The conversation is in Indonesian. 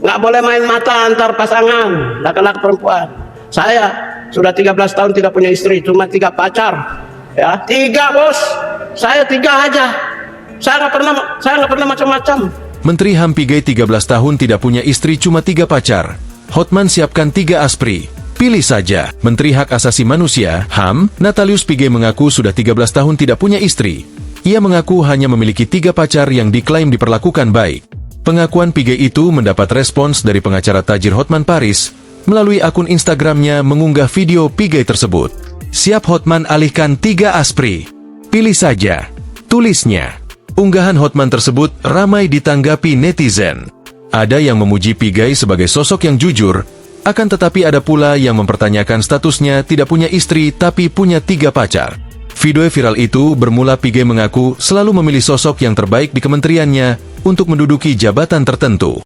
Nggak boleh main mata antar pasangan, laki-laki perempuan. Saya sudah 13 tahun tidak punya istri, cuma 3 pacar. Ya, 3 bos. Saya 3 aja. Saya nggak pernah macam-macam. Menteri HAM Pigai 13 tahun tidak punya istri, cuma 3 pacar. Hotman siapkan 3 aspri. Pilih saja. Menteri Hak Asasi Manusia, HAM, Natalius Pigai mengaku sudah 13 tahun tidak punya istri. Ia mengaku hanya memiliki 3 pacar yang diklaim diperlakukan baik. Pengakuan Pigai itu mendapat respons dari pengacara tajir Hotman Paris melalui akun Instagramnya mengunggah video Pigai tersebut. Siap Hotman alihkan 3 aspri. Pilih saja, tulisnya. Unggahan Hotman tersebut ramai ditanggapi netizen. Ada yang memuji Pigai sebagai sosok yang jujur, akan tetapi ada pula yang mempertanyakan statusnya tidak punya istri tapi punya 3 pacar. Video viral itu bermula Pigai mengaku selalu memilih sosok yang terbaik di kementeriannya untuk menduduki jabatan tertentu.